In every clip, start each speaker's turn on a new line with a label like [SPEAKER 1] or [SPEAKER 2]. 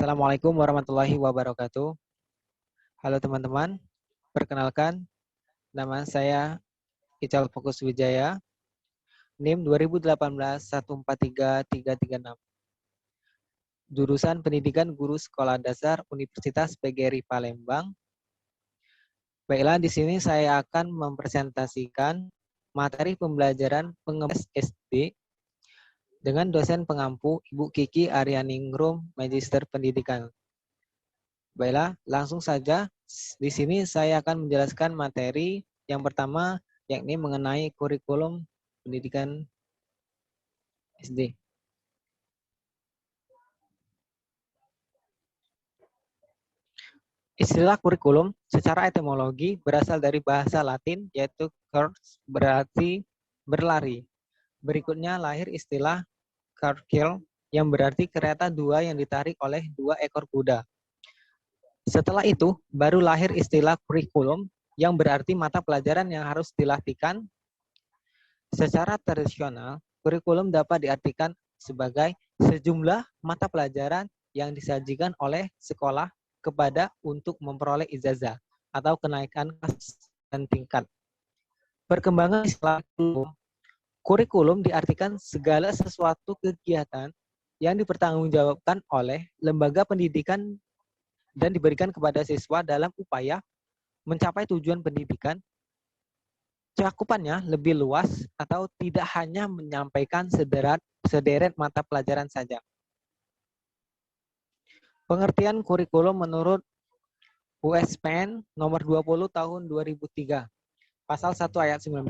[SPEAKER 1] Assalamualaikum warahmatullahi wabarakatuh. Halo teman-teman, perkenalkan nama saya Ical Fokus Wijaya, NIM 2018 143 336. Jurusan Pendidikan Guru Sekolah Dasar Universitas PGRI Palembang. Baiklah, di sini saya akan mempresentasikan materi pembelajaran pengembangan SD dengan dosen pengampu Ibu Kiki Arianingrum, Magister Pendidikan. Baiklah, langsung saja. Di sini saya akan menjelaskan materi yang pertama, yakni mengenai kurikulum pendidikan SD. Istilah kurikulum secara etimologi berasal dari bahasa Latin, yaitu course, berarti berlari. Berikutnya lahir istilah curricle, yang berarti kereta dua yang ditarik oleh dua ekor kuda. Setelah itu, baru lahir istilah kurikulum, yang berarti mata pelajaran yang harus dilatihkan. Secara tradisional, kurikulum dapat diartikan sebagai sejumlah mata pelajaran yang disajikan oleh sekolah kepada untuk memperoleh ijazah atau kenaikan kelas dan tingkat. Perkembangan istilah kurikulum diartikan segala sesuatu kegiatan yang dipertanggungjawabkan oleh lembaga pendidikan dan diberikan kepada siswa dalam upaya mencapai tujuan pendidikan. Cakupannya lebih luas atau tidak hanya menyampaikan sederet mata pelajaran saja. Pengertian kurikulum menurut USPN nomor 20 tahun 2003, pasal 1 ayat 19.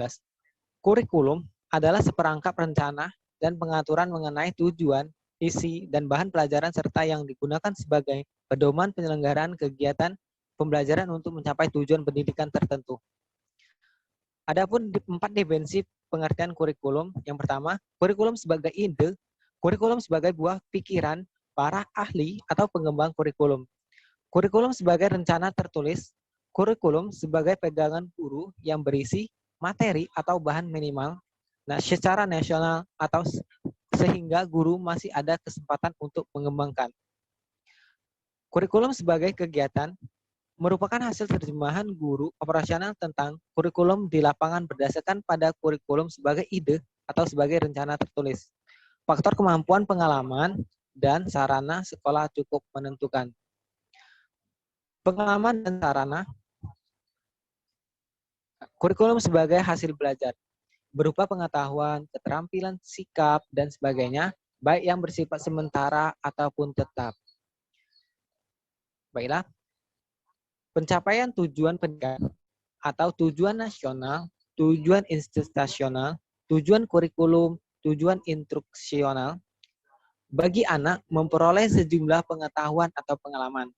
[SPEAKER 1] Kurikulum adalah seperangkap rencana dan pengaturan mengenai tujuan, isi, dan bahan pelajaran serta yang digunakan sebagai pedoman penyelenggaraan kegiatan pembelajaran untuk mencapai tujuan pendidikan tertentu. Adapun 4 dimensi pengertian kurikulum. Yang pertama, kurikulum sebagai ide, kurikulum sebagai buah pikiran para ahli atau pengembang kurikulum. Kurikulum sebagai rencana tertulis, kurikulum sebagai pegangan guru yang berisi materi atau bahan minimal secara nasional atau sehingga guru masih ada kesempatan untuk mengembangkan. Kurikulum sebagai kegiatan merupakan hasil terjemahan guru operasional tentang kurikulum di lapangan berdasarkan pada kurikulum sebagai ide atau sebagai rencana tertulis. Faktor kemampuan pengalaman dan sarana sekolah cukup menentukan. Pengalaman dan sarana kurikulum sebagai hasil belajar berupa pengetahuan, keterampilan, sikap, dan sebagainya, baik yang bersifat sementara ataupun tetap. Baiklah, pencapaian tujuan pendidikan atau tujuan nasional, tujuan institusional, tujuan kurikulum, tujuan instruksional, bagi anak memperoleh sejumlah pengetahuan atau pengalaman.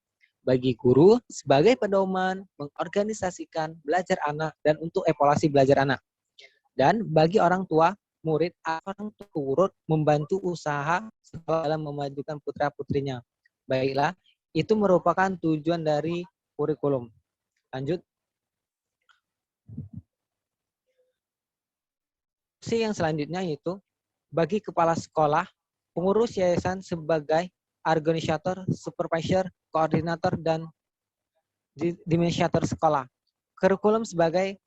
[SPEAKER 1] Bagi guru sebagai pedoman, mengorganisasikan belajar anak dan untuk evaluasi belajar anak. Dan bagi orang tua, murid akan turut membantu usaha sekolah dalam memajukan putra-putrinya. Baiklah, itu merupakan tujuan dari kurikulum. Lanjut. Yang selanjutnya yaitu bagi kepala sekolah, pengurus yayasan sebagai organisator, supervisor, koordinator, dan dimensiator sekolah. Kurikulum sebagai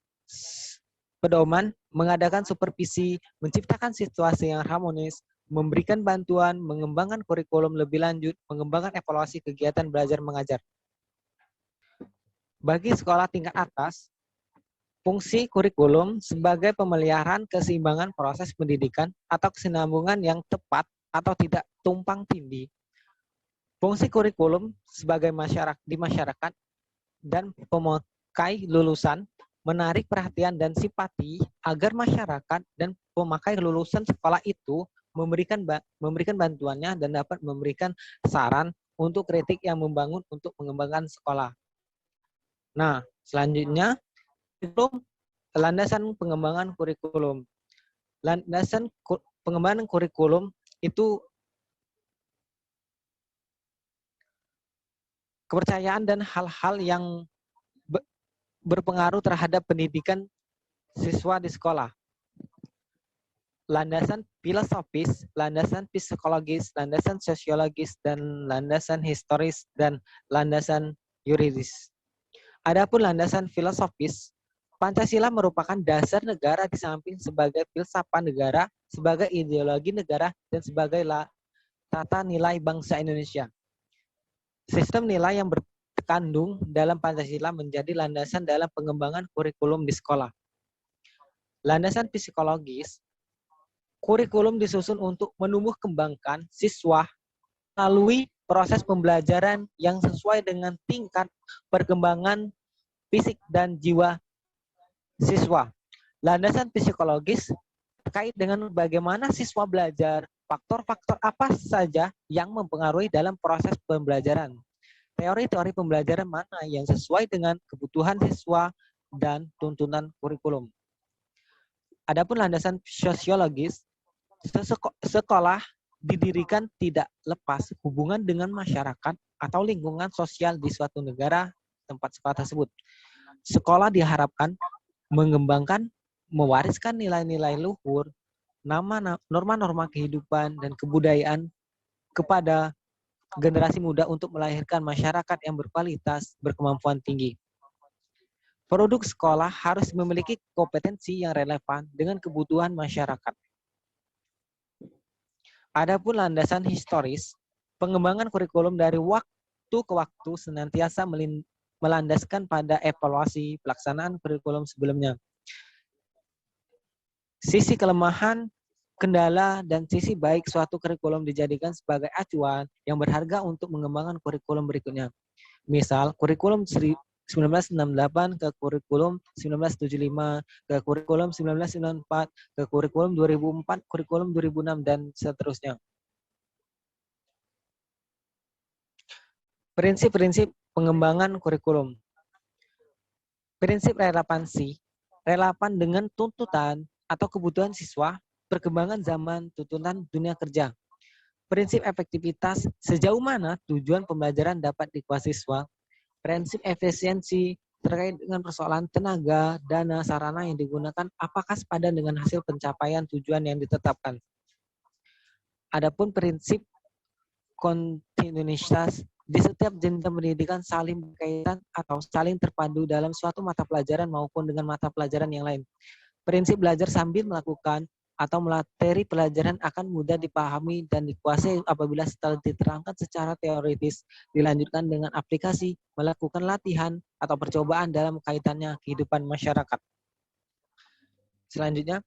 [SPEAKER 1] pedoman, mengadakan supervisi, menciptakan situasi yang harmonis, memberikan bantuan, mengembangkan kurikulum lebih lanjut, mengembangkan evaluasi kegiatan belajar mengajar. Bagi sekolah tingkat atas, fungsi kurikulum sebagai pemeliharaan keseimbangan proses pendidikan atau kesinambungan yang tepat atau tidak tumpang tindih. Fungsi kurikulum sebagai masyarakat dan pemakai lulusan menarik perhatian dan simpati agar masyarakat dan pemakai lulusan sekolah itu memberikan bantuannya dan dapat memberikan saran untuk kritik yang membangun untuk mengembangkan sekolah. Nah, selanjutnya itu landasan pengembangan kurikulum. Landasan pengembangan kurikulum itu kepercayaan dan hal-hal yang berpengaruh terhadap pendidikan siswa di sekolah. landasan filosofis, landasan psikologis, landasan sosiologis, dan landasan historis, dan landasan yuridis. Adapun landasan filosofis, Pancasila merupakan dasar negara di samping sebagai filsafat negara, sebagai ideologi negara, dan sebagai tata nilai bangsa Indonesia. Sistem nilai yang terkandung dalam Pancasila menjadi landasan dalam pengembangan kurikulum di sekolah. Landasan psikologis, kurikulum disusun untuk menumbuh kembangkan siswa melalui proses pembelajaran yang sesuai dengan tingkat perkembangan fisik dan jiwa siswa. Landasan psikologis terkait dengan bagaimana siswa belajar, faktor-faktor apa saja yang mempengaruhi dalam proses pembelajaran. Teori-teori pembelajaran mana yang sesuai dengan kebutuhan siswa dan tuntunan kurikulum. Adapun landasan sosiologis, sekolah didirikan tidak lepas hubungan dengan masyarakat atau lingkungan sosial di suatu negara tempat sekolah tersebut. Sekolah diharapkan mengembangkan, mewariskan nilai-nilai luhur, norma-norma kehidupan dan kebudayaan kepada generasi muda untuk melahirkan masyarakat yang berkualitas, berkemampuan tinggi. Produk sekolah harus memiliki kompetensi yang relevan dengan kebutuhan masyarakat. Adapun landasan historis, pengembangan kurikulum dari waktu ke waktu senantiasa melandaskan pada evaluasi pelaksanaan kurikulum sebelumnya. Sisi kelemahan, kendala, dan sisi baik suatu kurikulum dijadikan sebagai acuan yang berharga untuk mengembangkan kurikulum berikutnya. Misal, kurikulum 1968 ke kurikulum 1975, ke kurikulum 1994, ke kurikulum 2004, kurikulum 2006, dan seterusnya. Prinsip-prinsip pengembangan kurikulum. Prinsip relevansi, relevan dengan tuntutan atau kebutuhan siswa, perkembangan zaman, tuntutan dunia kerja. Prinsip efektivitas, sejauh mana tujuan pembelajaran dapat dikuasai siswa. Prinsip efisiensi, terkait dengan persoalan tenaga, dana, sarana yang digunakan, apakah sepadan dengan hasil pencapaian tujuan yang ditetapkan. Adapun prinsip kontinuitas, di setiap jenjang pendidikan saling berkaitan atau saling terpadu dalam suatu mata pelajaran maupun dengan mata pelajaran yang lain. Prinsip belajar sambil melakukan atau materi pelajaran akan mudah dipahami dan dikuasai apabila setelah diterangkan secara teoritis, dilanjutkan dengan aplikasi, melakukan latihan atau percobaan dalam kaitannya kehidupan masyarakat. Selanjutnya,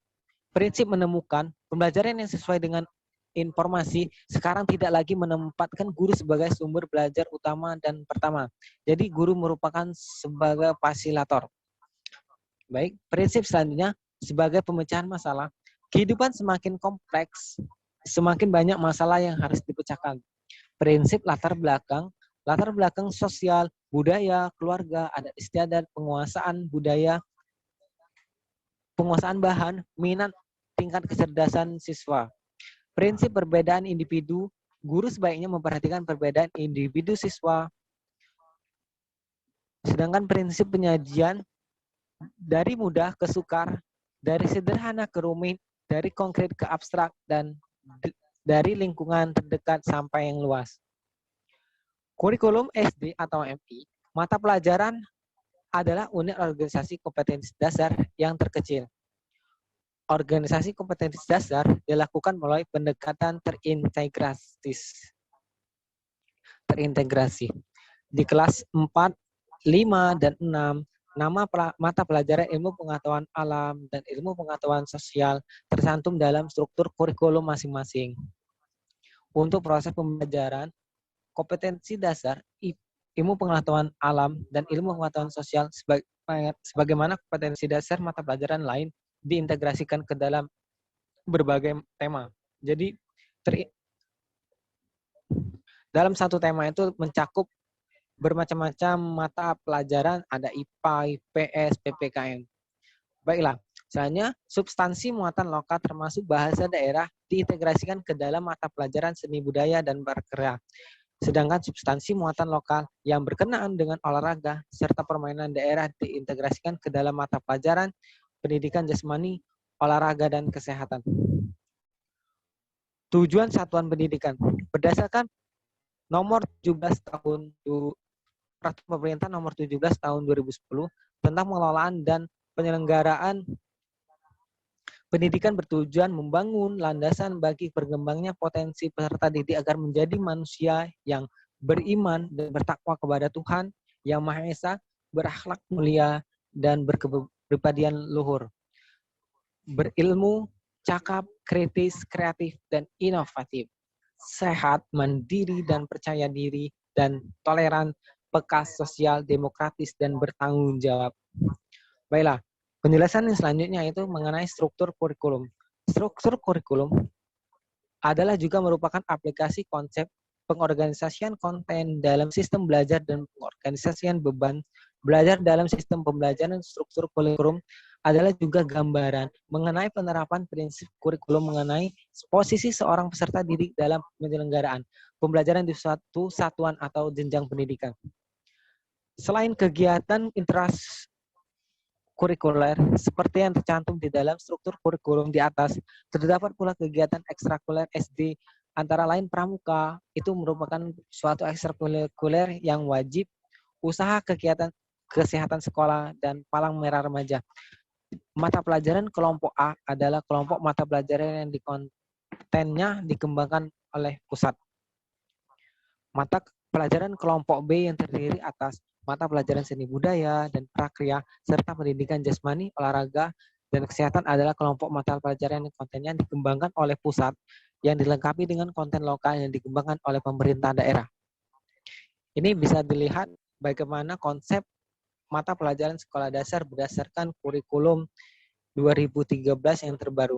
[SPEAKER 1] prinsip menemukan pembelajaran yang sesuai dengan informasi sekarang tidak lagi menempatkan guru sebagai sumber belajar utama dan pertama. Jadi guru merupakan sebagai fasilitator. Baik, prinsip selanjutnya sebagai pemecahan masalah. Kehidupan semakin kompleks, semakin banyak masalah yang harus dipecahkan. Prinsip latar belakang sosial, budaya, keluarga, adat istiadat, penguasaan budaya, penguasaan bahan, minat, tingkat kecerdasan siswa. Prinsip perbedaan individu, guru sebaiknya memperhatikan perbedaan individu siswa. Sedangkan prinsip penyajian, dari mudah ke sukar, dari sederhana ke rumit, dari konkret ke abstrak, dan dari lingkungan terdekat sampai yang luas. Kurikulum SD atau MI, mata pelajaran adalah unit organisasi kompetensi dasar yang terkecil. Organisasi kompetensi dasar dilakukan melalui pendekatan terintegrasi. Di kelas 4, 5, dan 6, nama mata pelajaran ilmu pengetahuan alam dan ilmu pengetahuan sosial tercantum dalam struktur kurikulum masing-masing. Untuk proses pembelajaran, kompetensi dasar, ilmu pengetahuan alam, dan ilmu pengetahuan sosial sebagaimana kompetensi dasar mata pelajaran lain diintegrasikan ke dalam berbagai tema. Jadi, dalam satu tema itu mencakup bermacam-macam mata pelajaran, ada IPA, IPS, PPKN. Baiklah, misalnya substansi muatan lokal termasuk bahasa daerah diintegrasikan ke dalam mata pelajaran seni budaya dan berkarya. Sedangkan substansi muatan lokal yang berkenaan dengan olahraga serta permainan daerah diintegrasikan ke dalam mata pelajaran pendidikan jasmani, olahraga, dan kesehatan. Tujuan satuan pendidikan. Berdasarkan nomor 17 tahun Peraturan Pemerintah nomor 17 tahun 2010 tentang pengelolaan dan penyelenggaraan pendidikan bertujuan membangun landasan bagi berkembangnya potensi peserta didik agar menjadi manusia yang beriman dan bertakwa kepada Tuhan Yang Maha Esa, berakhlak mulia, dan berkepribadian luhur. Berilmu, cakap, kritis, kreatif, dan inovatif. Sehat, mandiri, dan percaya diri, dan toleran, peka, sosial, demokratis, dan bertanggung jawab. Baiklah, penjelasan yang selanjutnya itu mengenai struktur kurikulum. Struktur kurikulum adalah juga merupakan aplikasi konsep pengorganisasian konten dalam sistem belajar dan pengorganisasian beban belajar dalam sistem pembelajaran. Struktur kurikulum adalah juga gambaran mengenai penerapan prinsip kurikulum mengenai posisi seorang peserta didik dalam penyelenggaraan pembelajaran di suatu satuan atau jenjang pendidikan. Selain kegiatan kurikuler seperti yang tercantum di dalam struktur kurikulum di atas, terdapat pula kegiatan ekstrakurikuler SD, antara lain pramuka, itu merupakan suatu ekstrakurikuler yang wajib, usaha kegiatan kesehatan sekolah, dan palang merah remaja. Mata pelajaran kelompok A adalah kelompok mata pelajaran yang di kontennya dikembangkan oleh pusat. Mata pelajaran kelompok B yang terdiri atas mata pelajaran seni budaya dan prakarya, serta pendidikan jasmani, olahraga, dan kesehatan adalah kelompok mata pelajaran yang kontennya dikembangkan oleh pusat, yang dilengkapi dengan konten lokal yang dikembangkan oleh pemerintah daerah. Ini bisa dilihat bagaimana konsep mata pelajaran sekolah dasar berdasarkan kurikulum 2013 yang terbaru.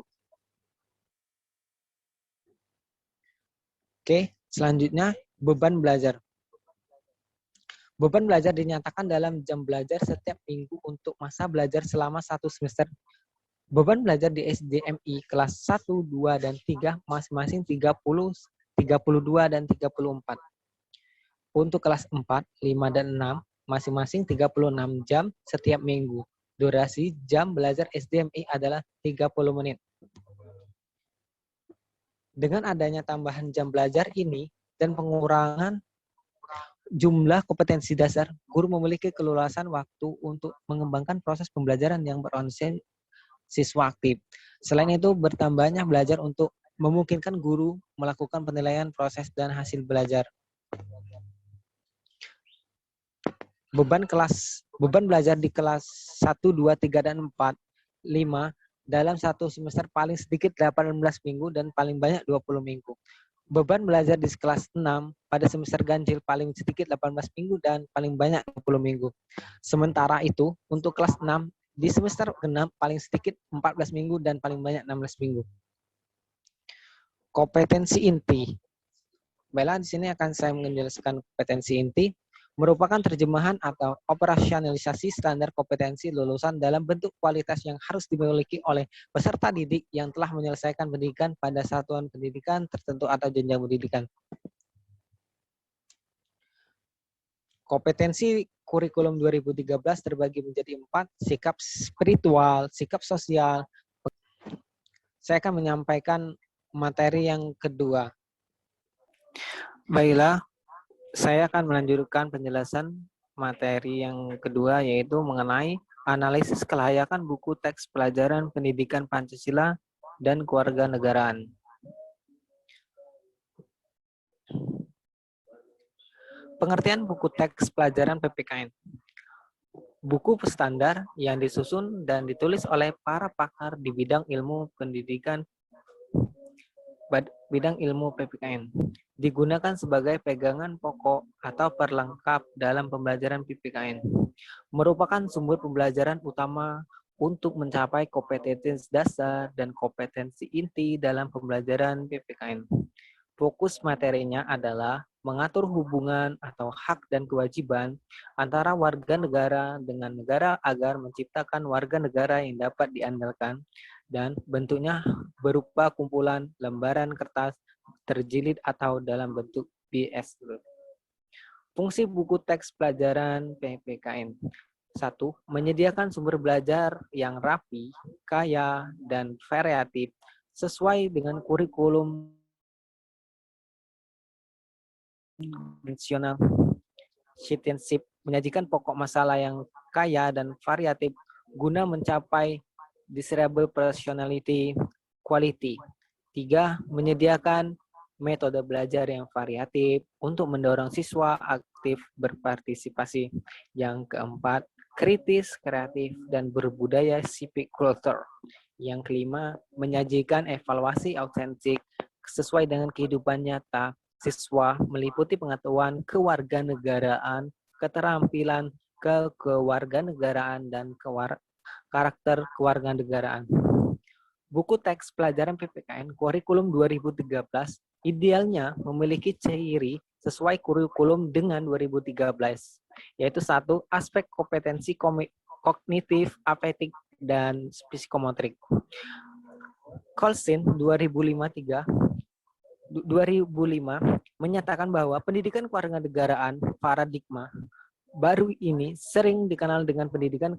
[SPEAKER 1] Oke, selanjutnya beban belajar. Beban belajar dinyatakan dalam jam belajar setiap minggu untuk masa belajar selama 1 semester. Beban belajar di SDMI kelas 1, 2, dan 3 masing-masing 30, 32, dan 34. Untuk kelas 4, 5, dan 6 masing-masing 36 jam setiap minggu. Durasi jam belajar SDMI adalah 30 menit. Dengan adanya tambahan jam belajar ini dan pengurangan jumlah kompetensi dasar, guru memiliki keluasan waktu untuk mengembangkan proses pembelajaran yang berorientasi siswa aktif. Selain itu, bertambahnya belajar untuk memungkinkan guru melakukan penilaian proses dan hasil belajar. Beban belajar di kelas 1, 2, 3, dan 4, 5 dalam satu semester paling sedikit 18 minggu dan paling banyak 20 minggu. Beban belajar di kelas 6 pada semester ganjil paling sedikit 18 minggu dan paling banyak 20 minggu. Sementara itu, untuk kelas 6 di semester genap paling sedikit 14 minggu dan paling banyak 16 minggu. Kompetensi inti. Baiklah, di sini akan saya menjelaskan kompetensi inti. Merupakan terjemahan atau operasionalisasi standar kompetensi lulusan dalam bentuk kualitas yang harus dimiliki oleh peserta didik yang telah menyelesaikan pendidikan pada satuan pendidikan tertentu atau jenjang pendidikan. Kompetensi kurikulum 2013 terbagi menjadi 4, sikap spiritual, sikap sosial. Saya akan menyampaikan materi yang kedua. Baiklah, saya akan melanjutkan penjelasan materi yang kedua, yaitu mengenai analisis kelayakan buku teks pelajaran pendidikan Pancasila dan kewarganegaraan. Pengertian buku teks pelajaran PPKN. Buku standar yang disusun dan ditulis oleh para pakar di bidang ilmu pendidikan, bidang ilmu PPKN. Digunakan sebagai pegangan pokok atau perlengkap dalam pembelajaran PPKN. Merupakan sumber pembelajaran utama untuk mencapai kompetensi dasar dan kompetensi inti dalam pembelajaran PPKN. Fokus materinya adalah mengatur hubungan atau hak dan kewajiban antara warga negara dengan negara agar menciptakan warga negara yang dapat diandalkan, dan bentuknya berupa kumpulan lembaran kertas terjilid atau dalam bentuk PSD. Fungsi buku teks pelajaran PPKN. 1. Menyediakan sumber belajar yang rapi, kaya, dan variatif sesuai dengan kurikulum konvensional citizenship menyajikan pokok masalah yang kaya dan variatif guna mencapai desirable personality quality. 3. Menyediakan metode belajar yang variatif untuk mendorong siswa aktif berpartisipasi. Yang keempat, kritis, kreatif, dan berbudaya civic culture. Yang kelima, menyajikan evaluasi autentik sesuai dengan kehidupan nyata siswa meliputi pengetahuan kewarganegaraan, keterampilan kewarganegaraan, dan karakter kewarganegaraan. Buku teks pelajaran PPKN Kurikulum 2013 idealnya memiliki ciri sesuai kurikulum dengan 2013, yaitu 1. Aspek kompetensi kognitif, afektif, dan psikomotorik. Colson 2005 menyatakan bahwa pendidikan kewarganegaraan paradigma baru ini sering dikenal dengan pendidikan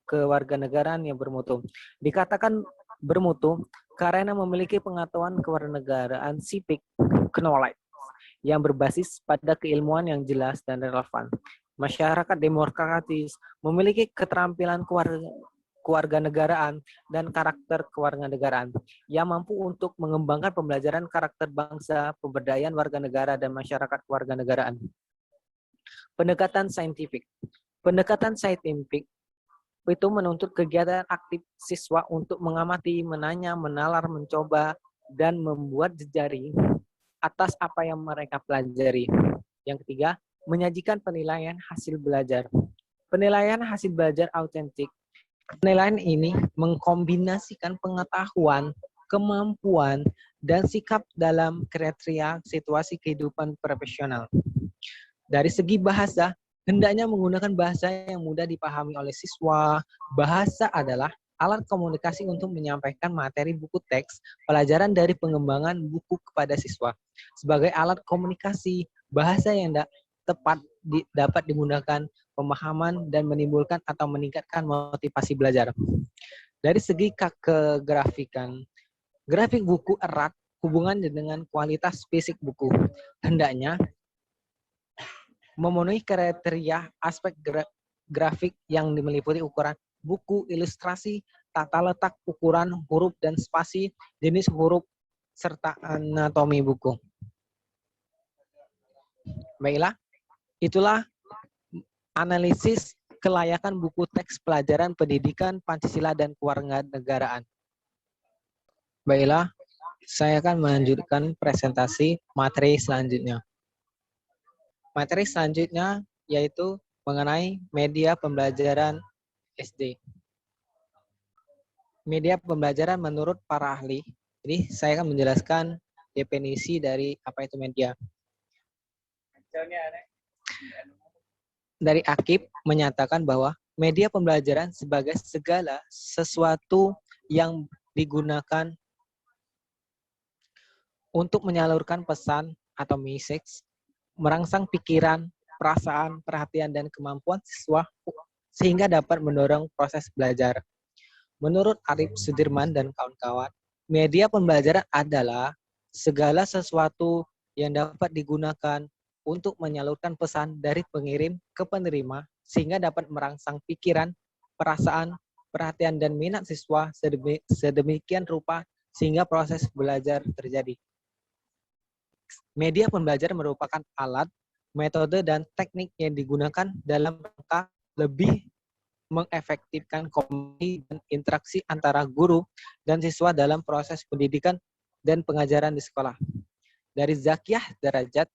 [SPEAKER 1] kewarganegaraan yang bermutu. Dikatakan bermutu karena memiliki pengetahuan kewarganegaraan civic knowledge yang berbasis pada keilmuan yang jelas dan relevan. Masyarakat demokratis memiliki keterampilan kewarganegaraan dan karakter kewarganegaraan yang mampu untuk mengembangkan pembelajaran karakter bangsa, pemberdayaan warga negara, dan masyarakat kewarganegaraan. Pendekatan saintifik. Pendekatan saintifik itu menuntut kegiatan aktif siswa untuk mengamati, menanya, menalar, mencoba, dan membuat jejaring atas apa yang mereka pelajari. Yang ketiga, menyajikan penilaian hasil belajar. Penilaian hasil belajar autentik. Penilaian ini mengkombinasikan pengetahuan, kemampuan, dan sikap dalam kriteria situasi kehidupan profesional. Dari segi bahasa, hendaknya menggunakan bahasa yang mudah dipahami oleh siswa. Bahasa adalah alat komunikasi untuk menyampaikan materi buku teks pelajaran dari pengembangan buku kepada siswa. Sebagai alat komunikasi, bahasa yang tepat dapat digunakan pemahaman dan menimbulkan atau meningkatkan motivasi belajar. Dari segi kegrafikan, grafik buku erat hubungannya dengan kualitas fisik buku. Hendaknya memenuhi kriteria aspek grafik yang meliputi ukuran buku, ilustrasi, tata letak, ukuran huruf dan spasi, jenis huruf, serta anatomi buku. Baiklah, itulah analisis kelayakan buku teks pelajaran pendidikan Pancasila dan kewarganegaraan. Baiklah, saya akan melanjutkan presentasi materi selanjutnya. Materi selanjutnya yaitu mengenai media pembelajaran SD. Media pembelajaran menurut para ahli. Jadi saya akan menjelaskan definisi dari apa itu media. Dari Akib menyatakan bahwa media pembelajaran sebagai segala sesuatu yang digunakan untuk menyalurkan pesan atau message, merangsang pikiran, perasaan, perhatian, dan kemampuan siswa sehingga dapat mendorong proses belajar. Menurut Arif Sudirman dan kawan-kawan, media pembelajaran adalah segala sesuatu yang dapat digunakan untuk menyalurkan pesan dari pengirim ke penerima sehingga dapat merangsang pikiran, perasaan, perhatian, dan minat siswa sedemikian rupa sehingga proses belajar terjadi. Media pembelajaran merupakan alat, metode, dan teknik yang digunakan dalam rangka lebih mengefektifkan komunikasi dan interaksi antara guru dan siswa dalam proses pendidikan dan pengajaran di sekolah. Dari Zakiyah Darajat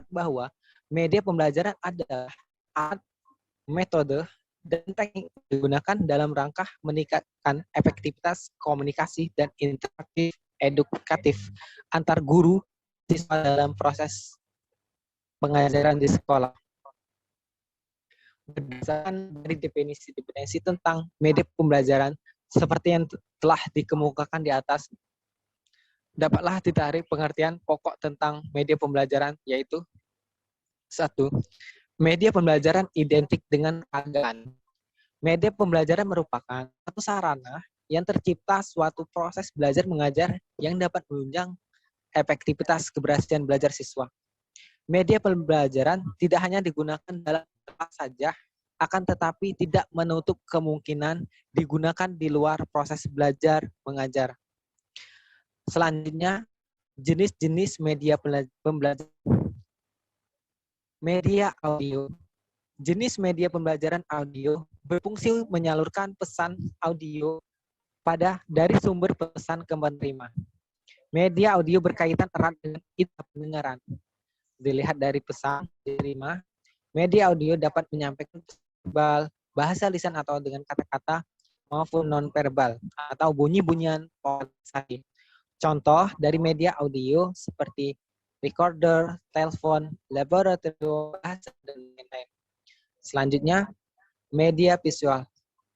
[SPEAKER 1] bahwa media pembelajaran adalah alat, metode, dan teknik yang digunakan dalam rangka meningkatkan efektivitas komunikasi dan interaktif edukatif antar guru siswa dalam proses pengajaran di sekolah. Berdasarkan dari definisi tentang media pembelajaran seperti yang telah dikemukakan di atas, dapatlah ditarik pengertian pokok tentang media pembelajaran, yaitu 1. Media pembelajaran identik dengan peragaan. Media pembelajaran merupakan satu sarana yang tercipta suatu proses belajar mengajar yang dapat menunjang efektivitas keberhasilan belajar siswa. Media pembelajaran tidak hanya digunakan dalam kelas saja, akan tetapi tidak menutup kemungkinan digunakan di luar proses belajar mengajar. Selanjutnya, jenis-jenis media pembelajaran. Media audio. Jenis media pembelajaran audio berfungsi menyalurkan pesan audio dari sumber pesan ke penerima. Media audio berkaitan erat dengan indera pendengaran. Dilihat dari pesan diterima, media audio dapat menyampaikan verbal, bahasa lisan atau dengan kata-kata maupun non-verbal atau bunyi-bunyian polarisasi. Contoh dari media audio seperti recorder, telepon, laboratorium, bahasa, dan lain-lain. Selanjutnya, media visual.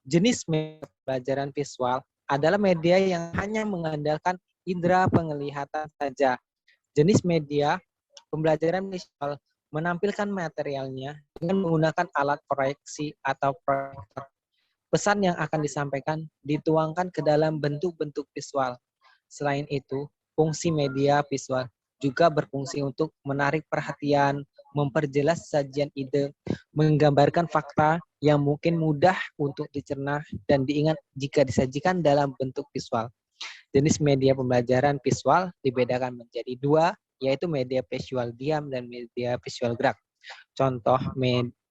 [SPEAKER 1] Jenis media pembelajaran visual adalah media yang hanya mengandalkan indera penglihatan saja. Jenis media pembelajaran visual menampilkan materialnya dengan menggunakan alat proyeksi atau proyektor. Pesan yang akan disampaikan dituangkan ke dalam bentuk-bentuk visual. Selain itu, fungsi media visual juga berfungsi untuk menarik perhatian, memperjelas sajian ide, menggambarkan fakta yang mungkin mudah untuk dicerna dan diingat jika disajikan dalam bentuk visual. Jenis media pembelajaran visual dibedakan menjadi dua, yaitu media visual diam dan media visual gerak. Contoh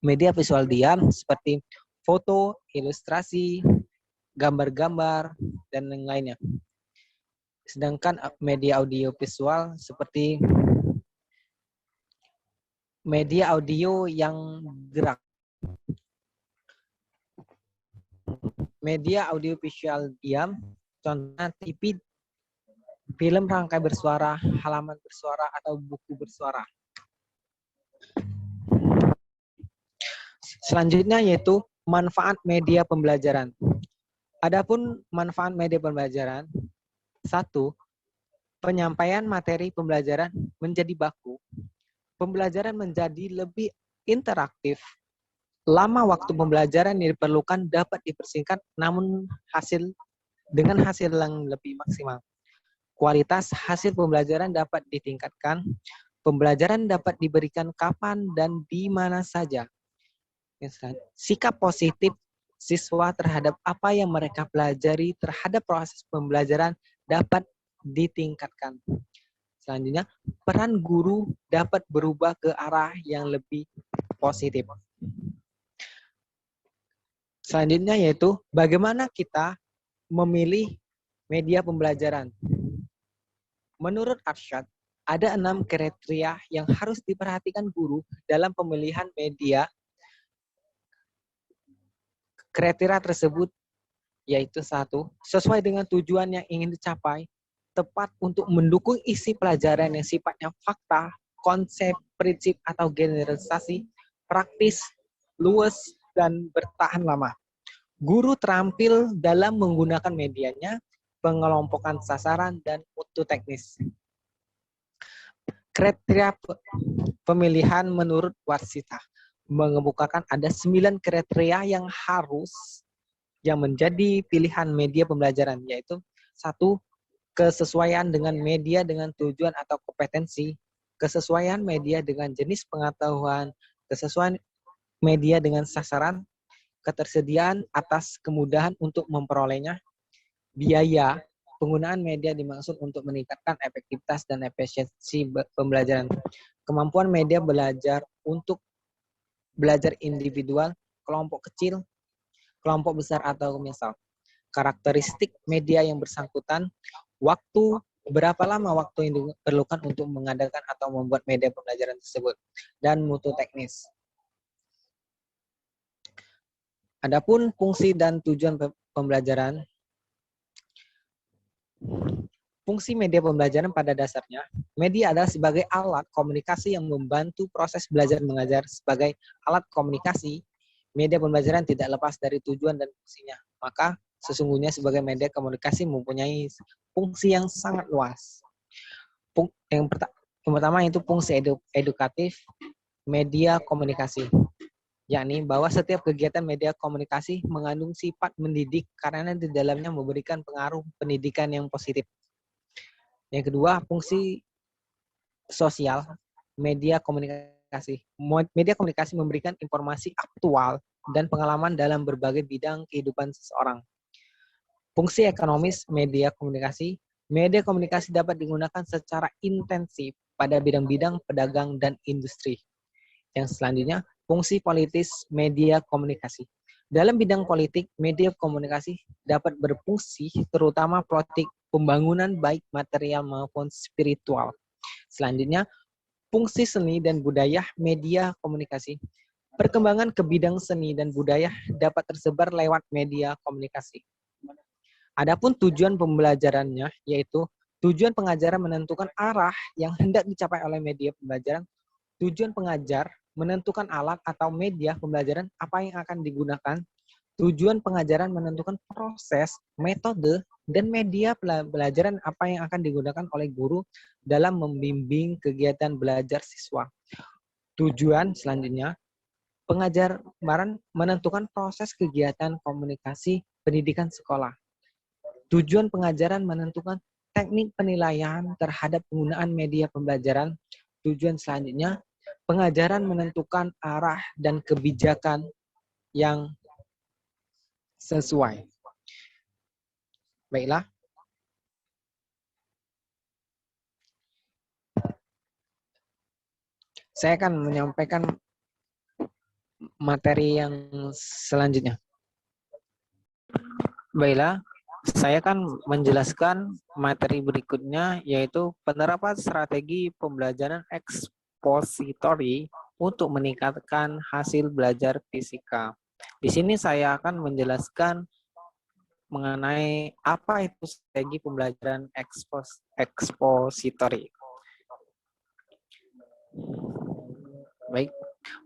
[SPEAKER 1] media visual diam seperti foto, ilustrasi, gambar-gambar, dan lain-lainnya. Sedangkan media audio visual seperti media audio yang gerak. Media audio visual diam, contohnya TV, film rangkai bersuara, halaman bersuara, atau buku bersuara. Selanjutnya yaitu manfaat media pembelajaran. Adapun manfaat media pembelajaran, 1. Penyampaian materi pembelajaran menjadi baku. Pembelajaran menjadi lebih interaktif. Lama waktu pembelajaran yang diperlukan dapat dipersingkat, namun dengan hasil yang lebih maksimal. Kualitas hasil pembelajaran dapat ditingkatkan. Pembelajaran dapat diberikan kapan dan di mana saja. Sikap positif siswa terhadap apa yang mereka pelajari terhadap proses pembelajaran dapat ditingkatkan. Selanjutnya, peran guru dapat berubah ke arah yang lebih positif. Selanjutnya yaitu bagaimana kita memilih media pembelajaran. Menurut Arsyad, ada 6 kriteria yang harus diperhatikan guru dalam pemilihan media. Kriteria tersebut yaitu 1, sesuai dengan tujuan yang ingin dicapai, tepat untuk mendukung isi pelajaran yang sifatnya fakta, konsep, prinsip, atau generalisasi, praktis, luas, dan bertahan lama. Guru terampil dalam menggunakan medianya, pengelompokan sasaran, dan mutu teknis. Kriteria pemilihan menurut Warsita mengemukakan ada 9 kriteria yang menjadi pilihan media pembelajaran, yaitu 1. Kesesuaian dengan media dengan tujuan atau kompetensi, kesesuaian media dengan jenis pengetahuan, kesesuaian media dengan sasaran, ketersediaan atas kemudahan untuk memperolehnya, biaya, penggunaan media dimaksud untuk meningkatkan efektivitas dan efisiensi pembelajaran, kemampuan media belajar untuk belajar individual, kelompok kecil, kelompok besar atau misal, karakteristik media yang bersangkutan, waktu, berapa lama waktu yang diperlukan untuk mengadakan atau membuat media pembelajaran tersebut, dan mutu teknis. Adapun fungsi dan tujuan pembelajaran. Fungsi media pembelajaran pada dasarnya, media adalah sebagai alat komunikasi yang membantu proses belajar mengajar. Sebagai alat komunikasi, media pembelajaran tidak lepas dari tujuan dan fungsinya. Maka sesungguhnya sebagai media komunikasi mempunyai fungsi yang sangat luas. Yang pertama itu fungsi edukatif media komunikasi, yakni bahwa setiap kegiatan media komunikasi mengandung sifat mendidik karena di dalamnya memberikan pengaruh pendidikan yang positif. Yang kedua, fungsi sosial media komunikasi. Media komunikasi memberikan informasi aktual dan pengalaman dalam berbagai bidang kehidupan seseorang. Fungsi ekonomis media komunikasi. Media komunikasi dapat digunakan secara intensif pada bidang-bidang pedagang dan industri. Yang selanjutnya, fungsi politis media komunikasi. Dalam bidang politik, media komunikasi dapat berfungsi terutama politik pembangunan baik material maupun spiritual. Selanjutnya, fungsi seni dan budaya media komunikasi. Perkembangan ke bidang seni dan budaya dapat tersebar lewat media komunikasi. Adapun tujuan pembelajarannya, yaitu tujuan pengajaran menentukan arah yang hendak dicapai oleh media pembelajaran. Tujuan pengajar menentukan alat atau media pembelajaran apa yang akan digunakan. Tujuan pengajaran menentukan proses, metode, dan media pelajaran apa yang akan digunakan oleh guru dalam membimbing kegiatan belajar siswa. Tujuan selanjutnya, pengajaran menentukan proses kegiatan komunikasi pendidikan sekolah. Tujuan pengajaran menentukan teknik penilaian terhadap penggunaan media pembelajaran. Tujuan selanjutnya, pengajaran menentukan arah dan kebijakan yang sesuai. Baiklah. Saya akan menyampaikan materi yang selanjutnya. Baiklah, saya akan menjelaskan materi berikutnya, yaitu penerapan strategi pembelajaran ekspositori untuk meningkatkan hasil belajar fisika. Di sini saya akan menjelaskan mengenai apa itu strategi pembelajaran ekspositori. Baik,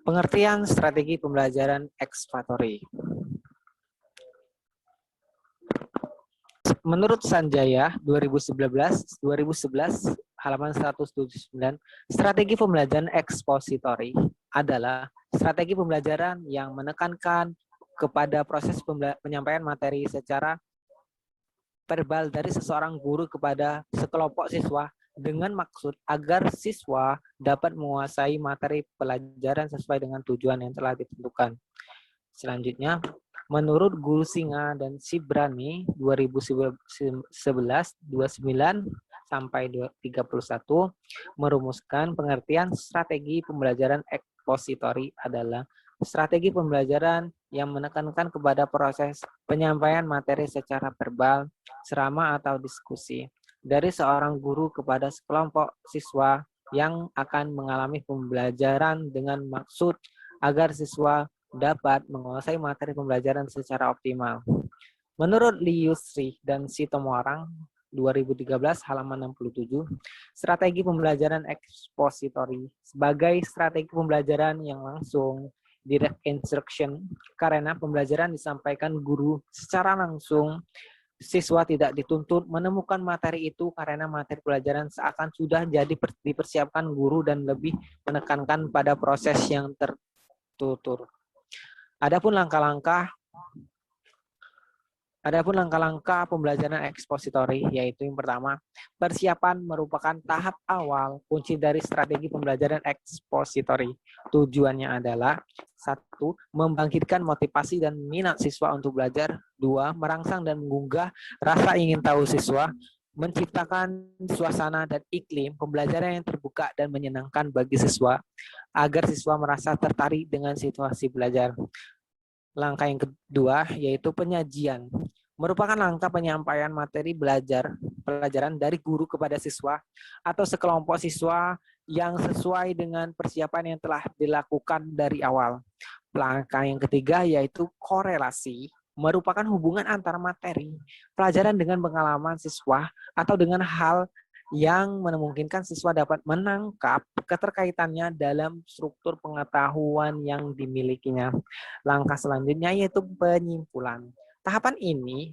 [SPEAKER 1] pengertian strategi pembelajaran ekspositori. Menurut Sanjaya 2011 halaman 179, strategi pembelajaran ekspositori adalah strategi pembelajaran yang menekankan kepada proses penyampaian materi secara verbal dari seseorang guru kepada sekelompok siswa dengan maksud agar siswa dapat menguasai materi pelajaran sesuai dengan tujuan yang telah ditentukan. Selanjutnya, menurut Guru Singa dan Sibrani 2011-29 sampai 31 merumuskan pengertian strategi pembelajaran ekspositori adalah strategi pembelajaran yang menekankan kepada proses penyampaian materi secara verbal, ceramah atau diskusi dari seorang guru kepada sekelompok siswa yang akan mengalami pembelajaran dengan maksud agar siswa dapat menguasai materi pembelajaran secara optimal. Menurut Li Yusri dan Sitomoarang 2013 halaman 67, strategi pembelajaran ekspositori sebagai strategi pembelajaran yang langsung direct instruction karena pembelajaran disampaikan guru secara langsung, siswa tidak dituntut menemukan materi itu karena materi pelajaran seakan sudah jadi dipersiapkan guru dan lebih menekankan pada proses yang tertutur. Adapun langkah-langkah pembelajaran ekspositori, yaitu yang pertama, persiapan merupakan tahap awal kunci dari strategi pembelajaran ekspositori. Tujuannya adalah 1. Membangkitkan motivasi dan minat siswa untuk belajar. 2. Merangsang dan menggugah rasa ingin tahu siswa. Menciptakan suasana dan iklim pembelajaran yang terbuka dan menyenangkan bagi siswa, agar siswa merasa tertarik dengan situasi belajar. Langkah yang kedua yaitu penyajian. Merupakan langkah penyampaian materi pelajaran dari guru kepada siswa atau sekelompok siswa yang sesuai dengan persiapan yang telah dilakukan dari awal. Langkah yang ketiga yaitu korelasi. Merupakan hubungan antara materi pelajaran dengan pengalaman siswa atau dengan hal yang memungkinkan siswa dapat menangkap keterkaitannya dalam struktur pengetahuan yang dimilikinya. Langkah selanjutnya yaitu penyimpulan. Tahapan ini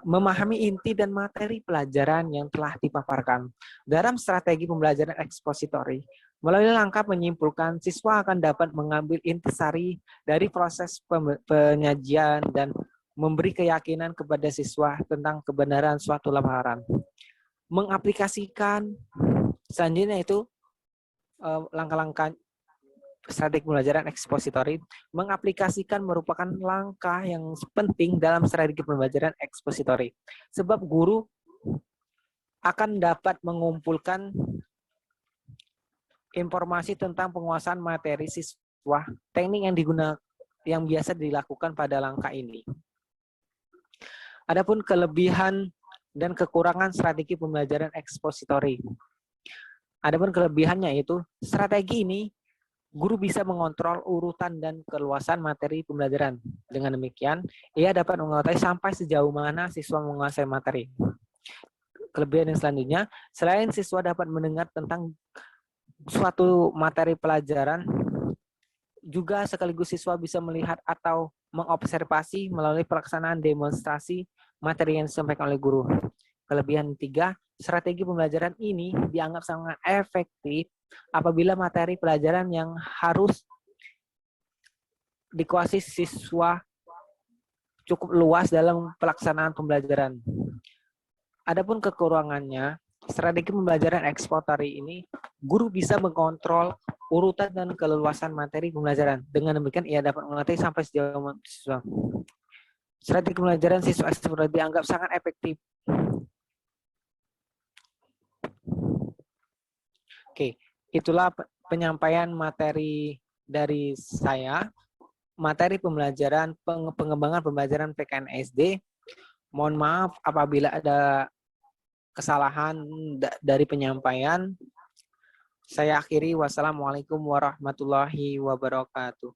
[SPEAKER 1] memahami inti dan materi pelajaran yang telah dipaparkan. Dalam strategi pembelajaran ekspositori, melalui langkah menyimpulkan, siswa akan dapat mengambil intisari dari proses penyajian dan memberi keyakinan kepada siswa tentang kebenaran suatu lamaran. Mengaplikasikan selanjutnya itu langkah-langkah strategi pembelajaran ekspositori. Mengaplikasikan merupakan langkah yang penting dalam strategi pembelajaran ekspositori. Sebab guru akan dapat mengumpulkan informasi tentang penguasaan materi siswa, teknik yang biasa dilakukan pada langkah ini. Adapun kelebihan dan kekurangan strategi pembelajaran ekspositori. Adapun kelebihannya yaitu strategi ini guru bisa mengontrol urutan dan keluasan materi pembelajaran. Dengan demikian, ia dapat mengetahui sampai sejauh mana siswa menguasai materi. Kelebihan yang selanjutnya, selain siswa dapat mendengar tentang suatu materi pelajaran, juga sekaligus siswa bisa melihat atau mengobservasi melalui pelaksanaan demonstrasi materi yang disampaikan oleh guru. Kelebihan 3, strategi pembelajaran ini dianggap sangat efektif apabila materi pelajaran yang harus dikuasai siswa cukup luas dalam pelaksanaan pembelajaran. Adapun kekurangannya, strategi pembelajaran ekspositori ini, guru bisa mengontrol urutan dan keluasan materi pembelajaran. Dengan demikian, ia dapat mengerti sampai sejauh mana siswa. Strategi pembelajaran siswa ekspositori dianggap sangat efektif. Oke, itulah penyampaian materi dari saya. Materi pembelajaran, pengembangan pembelajaran PKN SD. Mohon maaf apabila ada kesalahan dari penyampaian. Saya akhiri, wassalamualaikum warahmatullahi wabarakatuh.